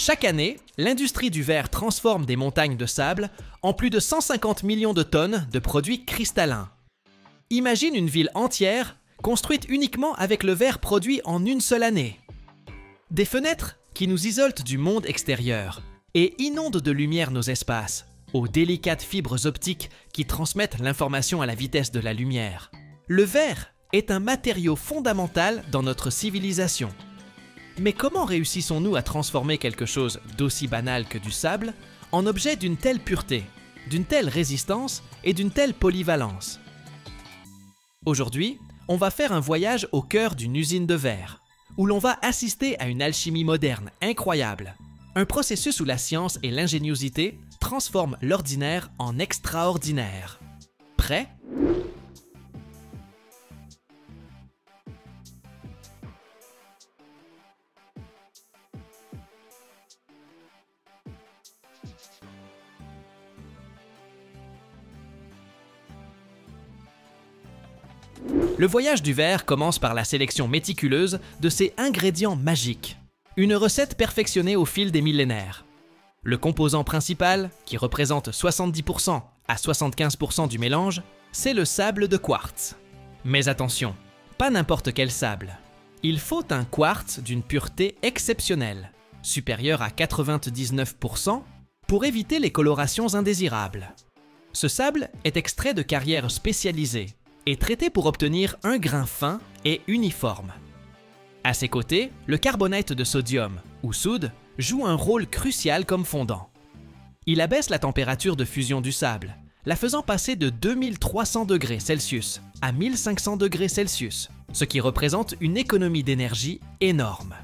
Chaque année, l'industrie du verre transforme des montagnes de sable en plus de 150 millions de tonnes de produits cristallins. Imagine une ville entière construite uniquement avec le verre produit en une seule année. Des fenêtres qui nous isolent du monde extérieur et inondent de lumière nos espaces, aux délicates fibres optiques qui transmettent l'information à la vitesse de la lumière. Le verre est un matériau fondamental dans notre civilisation. Mais comment réussissons-nous à transformer quelque chose d'aussi banal que du sable en objet d'une telle pureté, d'une telle résistance et d'une telle polyvalence? Aujourd'hui, on va faire un voyage au cœur d'une usine de verre, où l'on va assister à une alchimie moderne incroyable, un processus où la science et l'ingéniosité transforment l'ordinaire en extraordinaire. Prêt? Le voyage du verre commence par la sélection méticuleuse de ses ingrédients magiques. Une recette perfectionnée au fil des millénaires. Le composant principal, qui représente 70% à 75% du mélange, c'est le sable de quartz. Mais attention, pas n'importe quel sable. Il faut un quartz d'une pureté exceptionnelle, supérieure à 99%, pour éviter les colorations indésirables. Ce sable est extrait de carrières spécialisées et traité pour obtenir un grain fin et uniforme. À ses côtés, le carbonate de sodium, ou soude, joue un rôle crucial comme fondant. Il abaisse la température de fusion du sable, la faisant passer de 2300 degrés Celsius à 1500 degrés Celsius, ce qui représente une économie d'énergie énorme.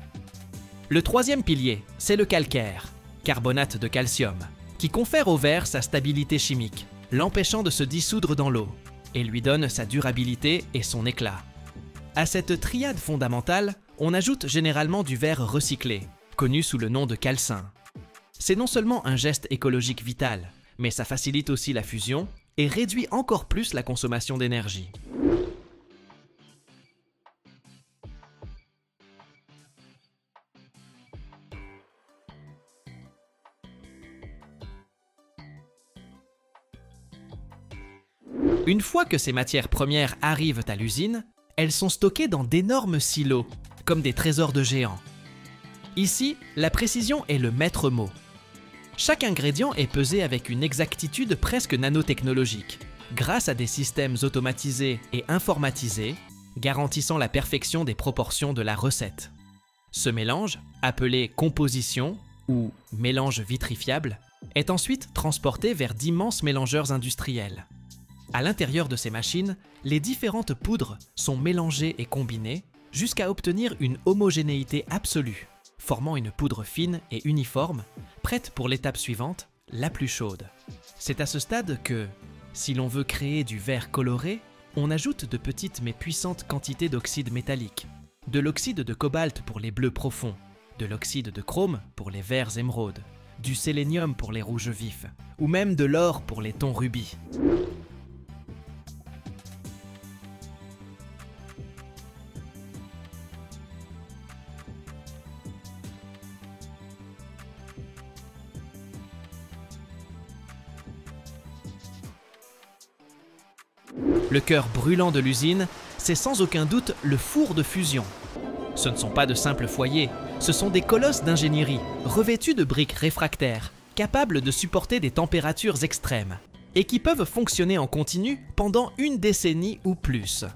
Le troisième pilier, c'est le calcaire, carbonate de calcium, qui confère au verre sa stabilité chimique, l'empêchant de se dissoudre dans l'eau, et lui donne sa durabilité et son éclat. À cette triade fondamentale, on ajoute généralement du verre recyclé, connu sous le nom de calcin. C'est non seulement un geste écologique vital, mais ça facilite aussi la fusion et réduit encore plus la consommation d'énergie. Une fois que ces matières premières arrivent à l'usine, elles sont stockées dans d'énormes silos, comme des trésors de géants. Ici, la précision est le maître mot. Chaque ingrédient est pesé avec une exactitude presque nanotechnologique, grâce à des systèmes automatisés et informatisés, garantissant la perfection des proportions de la recette. Ce mélange, appelé composition ou mélange vitrifiable, est ensuite transporté vers d'immenses mélangeurs industriels. À l'intérieur de ces machines, les différentes poudres sont mélangées et combinées jusqu'à obtenir une homogénéité absolue, formant une poudre fine et uniforme, prête pour l'étape suivante, la plus chaude. C'est à ce stade que, si l'on veut créer du verre coloré, on ajoute de petites mais puissantes quantités d'oxyde métallique, de l'oxyde de cobalt pour les bleus profonds, de l'oxyde de chrome pour les verts émeraudes, du sélénium pour les rouges vifs, ou même de l'or pour les tons rubis. Le cœur brûlant de l'usine, c'est sans aucun doute le four de fusion. Ce ne sont pas de simples foyers, ce sont des colosses d'ingénierie, revêtus de briques réfractaires, capables de supporter des températures extrêmes, et qui peuvent fonctionner en continu pendant une décennie ou plus.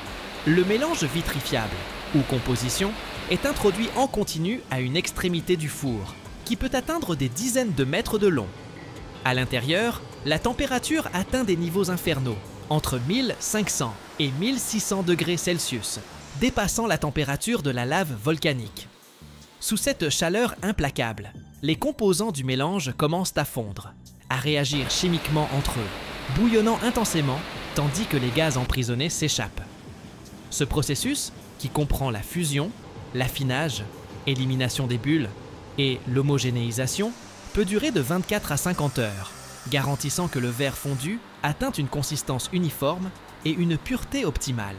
Le mélange vitrifiable, ou composition, est introduit en continu à une extrémité du four, qui peut atteindre des dizaines de mètres de long. À l'intérieur, la température atteint des niveaux infernaux, entre 1500 et 1600 degrés Celsius, dépassant la température de la lave volcanique. Sous cette chaleur implacable, les composants du mélange commencent à fondre, à réagir chimiquement entre eux, bouillonnant intensément tandis que les gaz emprisonnés s'échappent. Ce processus, qui comprend la fusion, l'affinage, élimination des bulles et l'homogénéisation, peut durer de 24 à 50 heures, garantissant que le verre fondu atteint une consistance uniforme et une pureté optimale.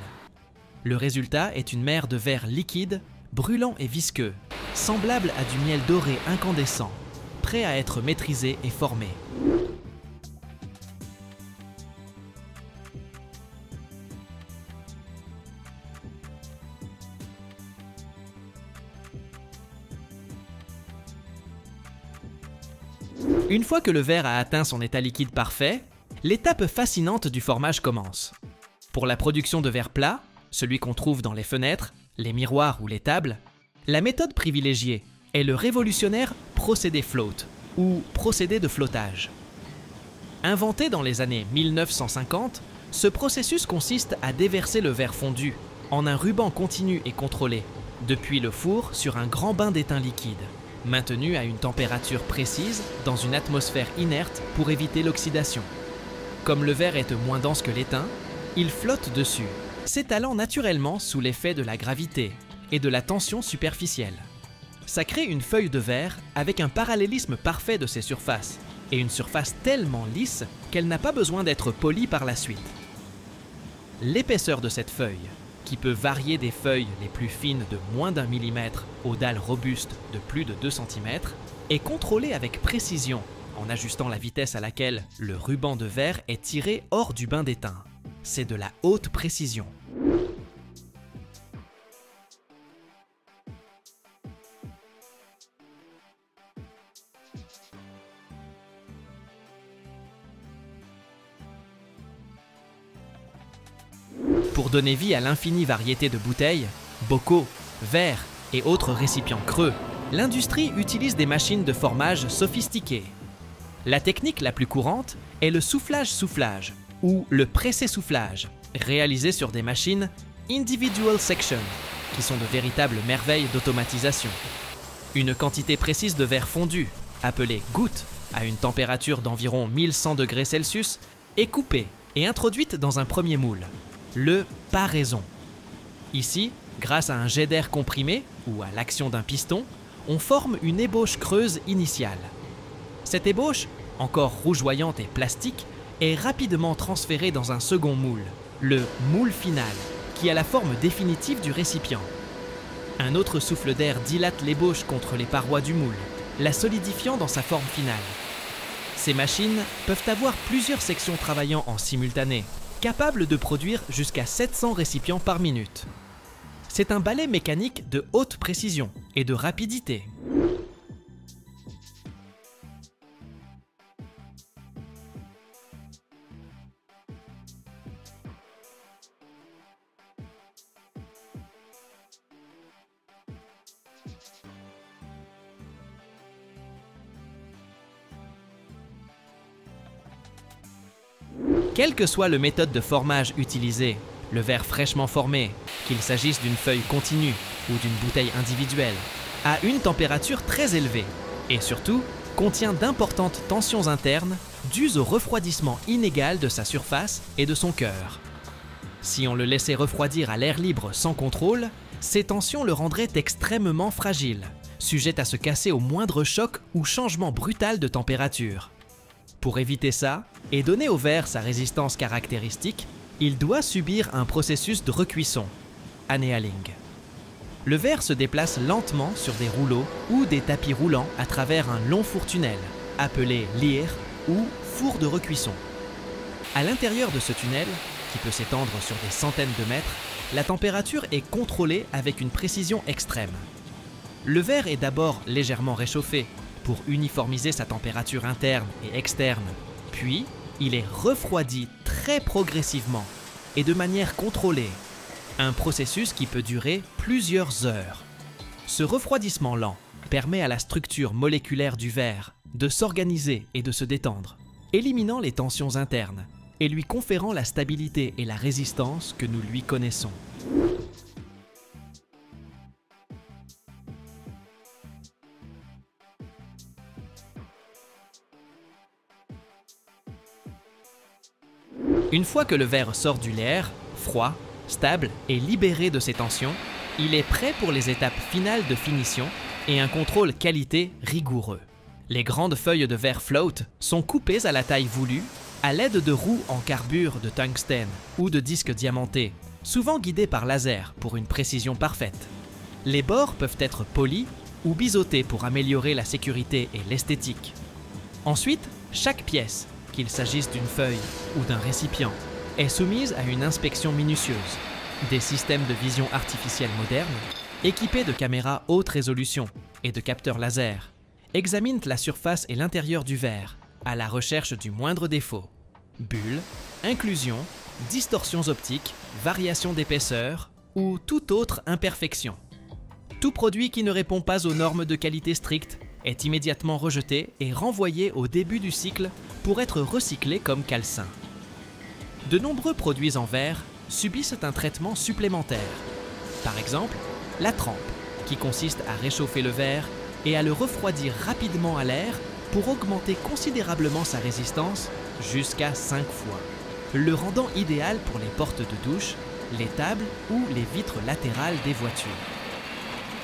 Le résultat est une mer de verre liquide, brûlant et visqueux, semblable à du miel doré incandescent, prêt à être maîtrisé et formé. Une fois que le verre a atteint son état liquide parfait, l'étape fascinante du formage commence. Pour la production de verre plat, celui qu'on trouve dans les fenêtres, les miroirs ou les tables, la méthode privilégiée est le révolutionnaire procédé float, ou procédé de flottage. Inventé dans les années 1950, ce processus consiste à déverser le verre fondu en un ruban continu et contrôlé, depuis le four sur un grand bain d'étain liquide, maintenu à une température précise dans une atmosphère inerte pour éviter l'oxydation. Comme le verre est moins dense que l'étain, il flotte dessus, s'étalant naturellement sous l'effet de la gravité et de la tension superficielle. Ça crée une feuille de verre avec un parallélisme parfait de ses surfaces, et une surface tellement lisse qu'elle n'a pas besoin d'être polie par la suite. L'épaisseur de cette feuille, qui peut varier des feuilles les plus fines de moins d'1 millimètre aux dalles robustes de plus de 2 cm, est contrôlée avec précision en ajustant la vitesse à laquelle le ruban de verre est tiré hors du bain d'étain. C'est de la haute précision. Pour donner vie à l'infinie variété de bouteilles, bocaux, verres et autres récipients creux, l'industrie utilise des machines de formage sophistiquées. La technique la plus courante est le soufflage-soufflage ou le pressé-soufflage, réalisé sur des machines individual section, qui sont de véritables merveilles d'automatisation. Une quantité précise de verre fondu, appelée goutte, à une température d'environ 1100 degrés Celsius, est coupée et introduite dans un premier moule, le paraison. Ici, grâce à un jet d'air comprimé ou à l'action d'un piston, on forme une ébauche creuse initiale. Cette ébauche, encore rougeoyante et plastique, est rapidement transférée dans un second moule, le moule final, qui a la forme définitive du récipient. Un autre souffle d'air dilate l'ébauche contre les parois du moule, la solidifiant dans sa forme finale. Ces machines peuvent avoir plusieurs sections travaillant en simultané, capables de produire jusqu'à 700 récipients par minute. C'est un balai mécanique de haute précision et de rapidité. Quelle que soit la méthode de formage utilisée, le verre fraîchement formé, qu'il s'agisse d'une feuille continue ou d'une bouteille individuelle, a une température très élevée et surtout contient d'importantes tensions internes dues au refroidissement inégal de sa surface et de son cœur. Si on le laissait refroidir à l'air libre sans contrôle, ces tensions le rendraient extrêmement fragile, sujet à se casser au moindre choc ou changement brutal de température. Pour éviter ça, et donner au verre sa résistance caractéristique, il doit subir un processus de recuisson, annealing. Le verre se déplace lentement sur des rouleaux ou des tapis roulants à travers un long four-tunnel, appelé lyre ou four de recuisson. À l'intérieur de ce tunnel, qui peut s'étendre sur des centaines de mètres, la température est contrôlée avec une précision extrême. Le verre est d'abord légèrement réchauffé pour uniformiser sa température interne et externe, puis il est refroidi très progressivement et de manière contrôlée, un processus qui peut durer plusieurs heures. Ce refroidissement lent permet à la structure moléculaire du verre de s'organiser et de se détendre, éliminant les tensions internes et lui conférant la stabilité et la résistance que nous lui connaissons. Une fois que le verre sort du lyre, froid, stable et libéré de ses tensions, il est prêt pour les étapes finales de finition et un contrôle qualité rigoureux. Les grandes feuilles de verre float sont coupées à la taille voulue à l'aide de roues en carbure de tungstène ou de disques diamantés, souvent guidés par laser pour une précision parfaite. Les bords peuvent être polis ou biseautés pour améliorer la sécurité et l'esthétique. Ensuite, chaque pièce, qu'il s'agisse d'une feuille ou d'un récipient, est soumise à une inspection minutieuse. Des systèmes de vision artificielle modernes, équipés de caméras haute résolution et de capteurs laser, examinent la surface et l'intérieur du verre à la recherche du moindre défaut. Bulles, inclusions, distorsions optiques, variations d'épaisseur ou toute autre imperfection. Tout produit qui ne répond pas aux normes de qualité strictes est immédiatement rejeté et renvoyé au début du cycle pour être recyclé comme calcin. De nombreux produits en verre subissent un traitement supplémentaire. Par exemple, la trempe, qui consiste à réchauffer le verre et à le refroidir rapidement à l'air pour augmenter considérablement sa résistance jusqu'à 5 fois, le rendant idéal pour les portes de douche, les tables ou les vitres latérales des voitures.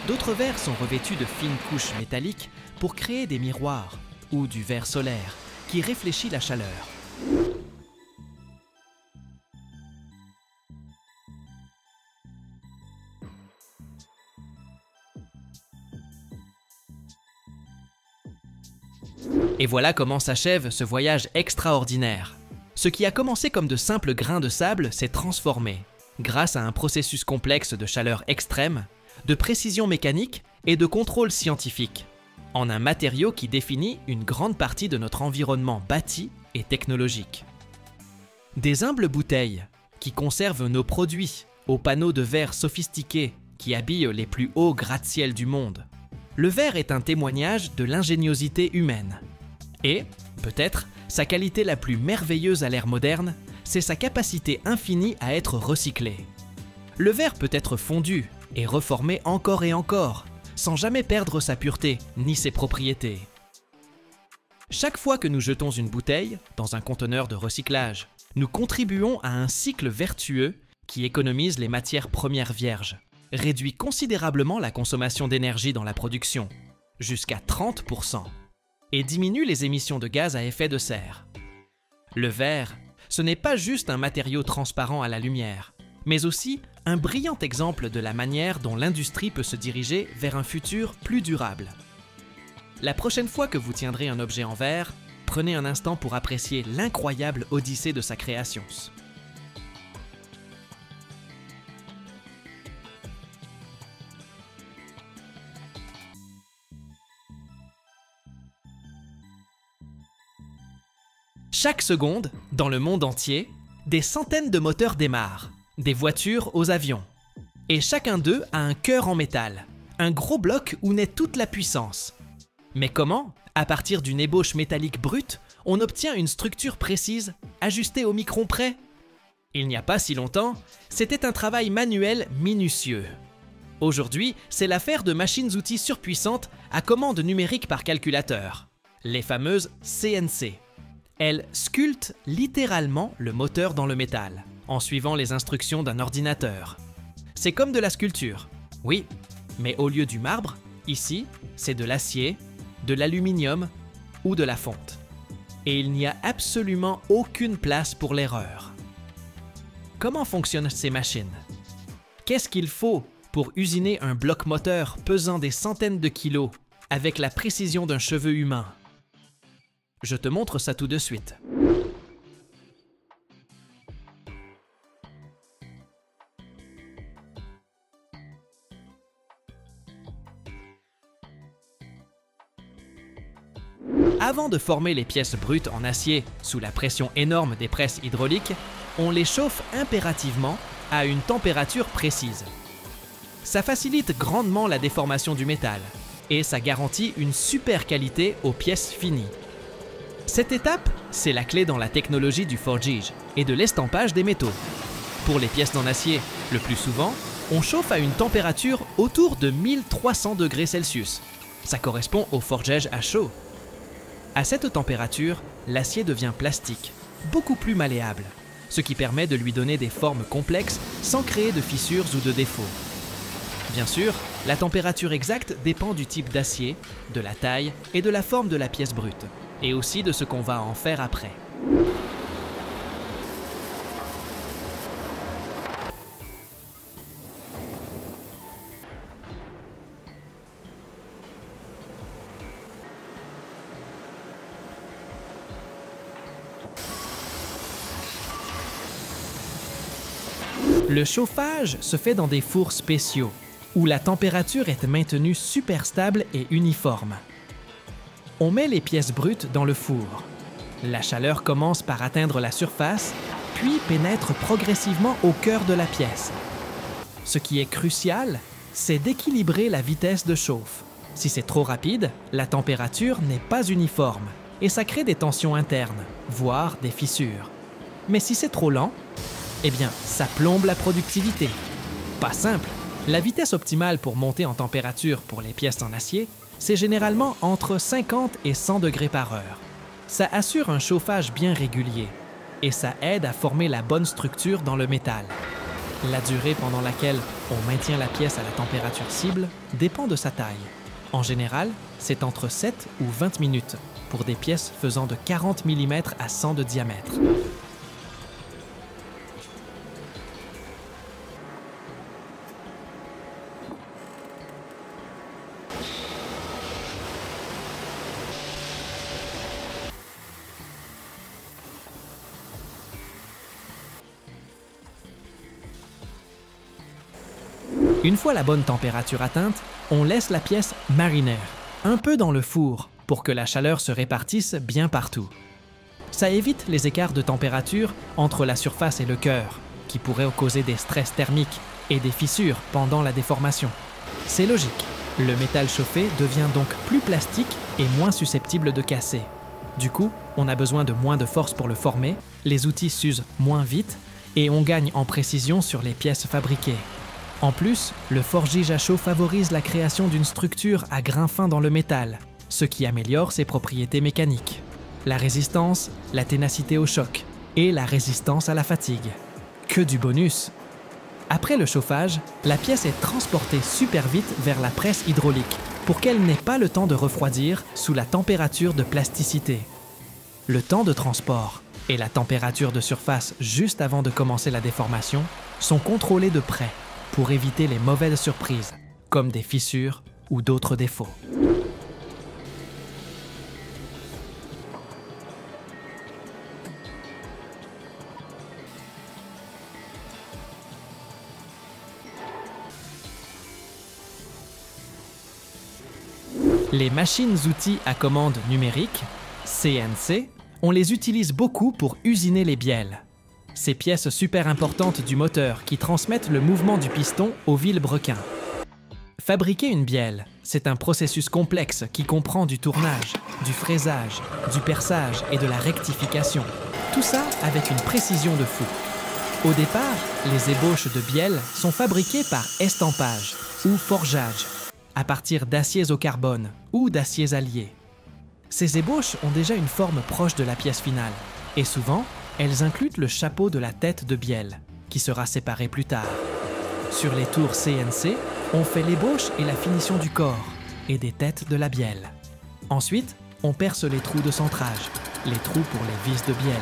D'autres verres sont revêtus de fines couches métalliques pour créer des miroirs ou du verre solaire qui réfléchit la chaleur. Et voilà comment s'achève ce voyage extraordinaire. Ce qui a commencé comme de simples grains de sable s'est transformé, grâce à un processus complexe de chaleur extrême, de précision mécanique et de contrôle scientifique, en un matériau qui définit une grande partie de notre environnement bâti et technologique. Des humbles bouteilles qui conservent nos produits aux panneaux de verre sophistiqués qui habillent les plus hauts gratte-ciel du monde. Le verre est un témoignage de l'ingéniosité humaine. Et, peut-être, sa qualité la plus merveilleuse à l'ère moderne, c'est sa capacité infinie à être recyclé. Le verre peut être fondu et reformé encore et encore, sans jamais perdre sa pureté ni ses propriétés. Chaque fois que nous jetons une bouteille dans un conteneur de recyclage, nous contribuons à un cycle vertueux qui économise les matières premières vierges, réduit considérablement la consommation d'énergie dans la production, jusqu'à 30%, et diminue les émissions de gaz à effet de serre. Le verre, ce n'est pas juste un matériau transparent à la lumière, mais aussi un brillant exemple de la manière dont l'industrie peut se diriger vers un futur plus durable. La prochaine fois que vous tiendrez un objet en verre, prenez un instant pour apprécier l'incroyable odyssée de sa création. Chaque seconde, dans le monde entier, des centaines de moteurs démarrent, des voitures aux avions. Et chacun d'eux a un cœur en métal, un gros bloc où naît toute la puissance. Mais comment, à partir d'une ébauche métallique brute, on obtient une structure précise, ajustée au micron près? Il n'y a pas si longtemps, c'était un travail manuel minutieux. Aujourd'hui, c'est l'affaire de machines-outils surpuissantes à commande numérique par calculateur, les fameuses CNC. Elles sculptent littéralement le moteur dans le métal, en suivant les instructions d'un ordinateur. C'est comme de la sculpture, oui, mais au lieu du marbre, ici, c'est de l'acier, de l'aluminium ou de la fonte. Et il n'y a absolument aucune place pour l'erreur. Comment fonctionnent ces machines? Qu'est-ce qu'il faut pour usiner un bloc moteur pesant des centaines de kilos avec la précision d'un cheveu humain? Je te montre ça tout de suite. Avant de former les pièces brutes en acier sous la pression énorme des presses hydrauliques, on les chauffe impérativement à une température précise. Ça facilite grandement la déformation du métal et ça garantit une super qualité aux pièces finies. Cette étape, c'est la clé dans la technologie du forgage et de l'estampage des métaux. Pour les pièces en acier, le plus souvent, on chauffe à une température autour de 1300 degrés Celsius. Ça correspond au forgeage à chaud. À cette température, l'acier devient plastique, beaucoup plus malléable, ce qui permet de lui donner des formes complexes sans créer de fissures ou de défauts. Bien sûr, la température exacte dépend du type d'acier, de la taille et de la forme de la pièce brute, et aussi de ce qu'on va en faire après. Le chauffage se fait dans des fours spéciaux, où la température est maintenue super stable et uniforme. On met les pièces brutes dans le four. La chaleur commence par atteindre la surface, puis pénètre progressivement au cœur de la pièce. Ce qui est crucial, c'est d'équilibrer la vitesse de chauffe. Si c'est trop rapide, la température n'est pas uniforme et ça crée des tensions internes, voire des fissures. Mais si c'est trop lent, eh bien, ça plombe la productivité. Pas simple. La vitesse optimale pour monter en température pour les pièces en acier, c'est généralement entre 50 et 100 degrés par heure. Ça assure un chauffage bien régulier et ça aide à former la bonne structure dans le métal. La durée pendant laquelle on maintient la pièce à la température cible dépend de sa taille. En général, c'est entre 7 ou 20 minutes pour des pièces faisant de 40 mm à 100 de diamètre. Une fois la bonne température atteinte, on laisse la pièce mariner, un peu dans le four, pour que la chaleur se répartisse bien partout. Ça évite les écarts de température entre la surface et le cœur, qui pourraient causer des stress thermiques et des fissures pendant la déformation. C'est logique, le métal chauffé devient donc plus plastique et moins susceptible de casser. Du coup, on a besoin de moins de force pour le former, les outils s'usent moins vite et on gagne en précision sur les pièces fabriquées. En plus, le forgage à chaud favorise la création d'une structure à grain fin dans le métal, ce qui améliore ses propriétés mécaniques. La résistance, la ténacité au choc et la résistance à la fatigue. Que du bonus! Après le chauffage, la pièce est transportée super vite vers la presse hydraulique pour qu'elle n'ait pas le temps de refroidir sous la température de plasticité. Le temps de transport et la température de surface juste avant de commencer la déformation sont contrôlés de près pour éviter les mauvaises surprises, comme des fissures ou d'autres défauts. Les machines-outils à commande numérique, CNC, on les utilise beaucoup pour usiner les bielles. Ces pièces super importantes du moteur qui transmettent le mouvement du piston au vilebrequin. Fabriquer une bielle, c'est un processus complexe qui comprend du tournage, du fraisage, du perçage et de la rectification. Tout ça avec une précision de fou. Au départ, les ébauches de bielle sont fabriquées par estampage ou forgeage, à partir d'aciers au carbone ou d'aciers alliés. Ces ébauches ont déjà une forme proche de la pièce finale, et souvent, elles incluent le chapeau de la tête de bielle, qui sera séparé plus tard. Sur les tours CNC, on fait l'ébauche et la finition du corps, et des têtes de la bielle. Ensuite, on perce les trous de centrage, les trous pour les vis de bielle,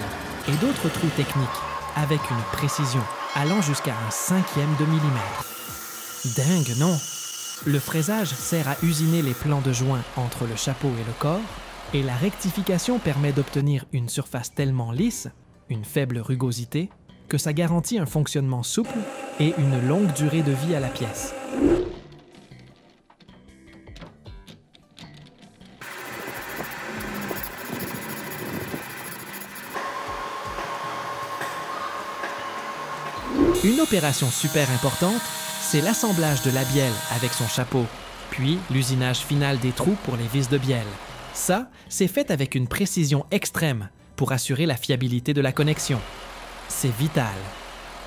et d'autres trous techniques, avec une précision allant jusqu'à un cinquième de millimètre. Dingue, non? Le fraisage sert à usiner les plans de joint entre le chapeau et le corps, et la rectification permet d'obtenir une surface tellement lisse, une faible rugosité, que ça garantit un fonctionnement souple et une longue durée de vie à la pièce. Une opération super importante, c'est l'assemblage de la bielle avec son chapeau, puis l'usinage final des trous pour les vis de bielle. Ça, c'est fait avec une précision extrême pour assurer la fiabilité de la connexion. C'est vital.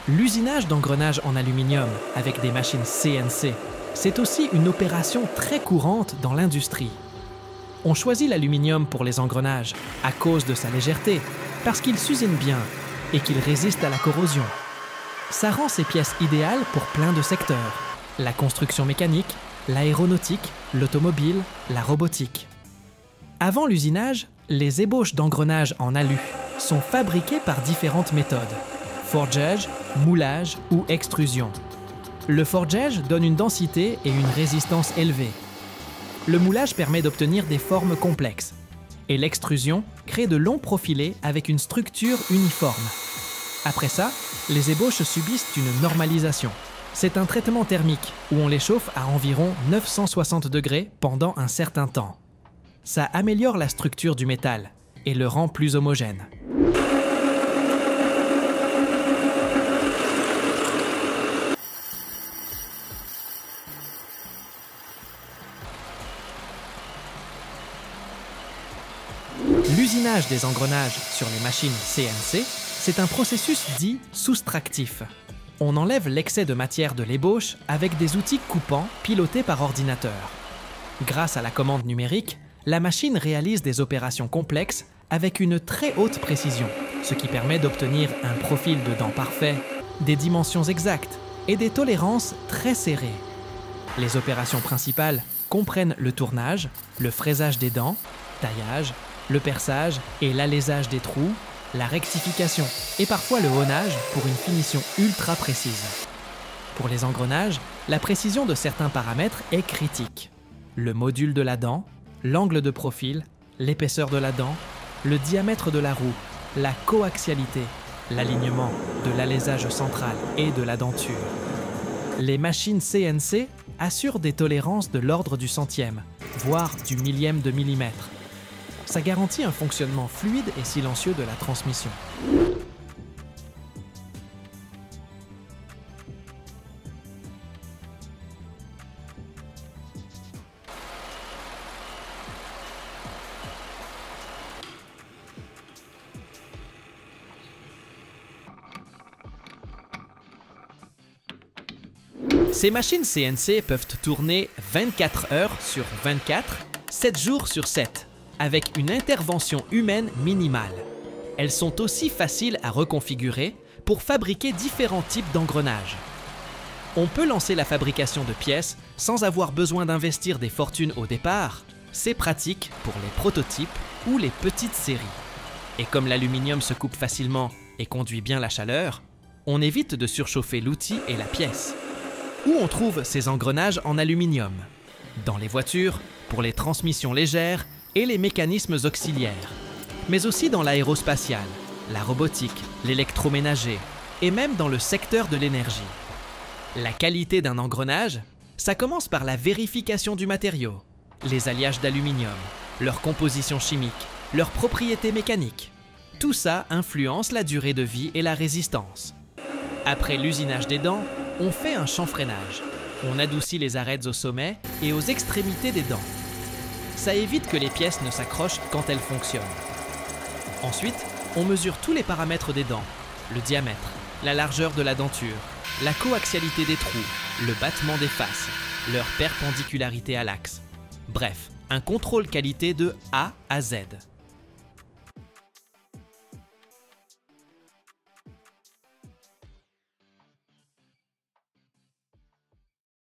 L'usinage d'engrenages en aluminium avec des machines CNC, c'est aussi une opération très courante dans l'industrie. On choisit l'aluminium pour les engrenages à cause de sa légèreté, parce qu'il s'usine bien et qu'il résiste à la corrosion. Ça rend ces pièces idéales pour plein de secteurs. La construction mécanique, l'aéronautique, l'automobile, la robotique. Avant l'usinage, les ébauches d'engrenages en alu sont fabriquées par différentes méthodes. Forgeage, moulage ou extrusion. Le forgeage donne une densité et une résistance élevée. Le moulage permet d'obtenir des formes complexes. Et l'extrusion crée de longs profilés avec une structure uniforme. Après ça, les ébauches subissent une normalisation. C'est un traitement thermique où on les chauffe à environ 960 degrés pendant un certain temps. Ça améliore la structure du métal et le rend plus homogène. L'usinage des engrenages sur les machines CNC, c'est un processus dit soustractif. On enlève l'excès de matière de l'ébauche avec des outils coupants pilotés par ordinateur. Grâce à la commande numérique, la machine réalise des opérations complexes avec une très haute précision, ce qui permet d'obtenir un profil de dent parfait, des dimensions exactes et des tolérances très serrées. Les opérations principales comprennent le tournage, le fraisage des dents, taillage, le perçage et l'alésage des trous, la rectification et parfois le honage pour une finition ultra précise. Pour les engrenages, la précision de certains paramètres est critique. Le module de la dent, l'angle de profil, l'épaisseur de la dent, le diamètre de la roue, la coaxialité, l'alignement de l'alésage central et de la denture. Les machines CNC assurent des tolérances de l'ordre du centième, voire du millième de millimètre. Ça garantit un fonctionnement fluide et silencieux de la transmission. Ces machines CNC peuvent tourner 24 heures sur 24, 7 jours sur 7. Avec une intervention humaine minimale. Elles sont aussi faciles à reconfigurer pour fabriquer différents types d'engrenages. On peut lancer la fabrication de pièces sans avoir besoin d'investir des fortunes au départ. C'est pratique pour les prototypes ou les petites séries. Et comme l'aluminium se coupe facilement et conduit bien la chaleur, on évite de surchauffer l'outil et la pièce. Où on trouve ces engrenages en aluminium? Dans les voitures, pour les transmissions légères et les mécanismes auxiliaires, mais aussi dans l'aérospatiale, la robotique, l'électroménager et même dans le secteur de l'énergie. La qualité d'un engrenage, ça commence par la vérification du matériau, les alliages d'aluminium, leur composition chimique, leurs propriétés mécaniques. Tout ça influence la durée de vie et la résistance. Après l'usinage des dents, on fait un chanfreinage. On adoucit les arêtes au sommet et aux extrémités des dents. Ça évite que les pièces ne s'accrochent quand elles fonctionnent. Ensuite, on mesure tous les paramètres des dents, le diamètre, la largeur de la denture, la coaxialité des trous, le battement des faces, leur perpendicularité à l'axe. Bref, un contrôle qualité de A à Z.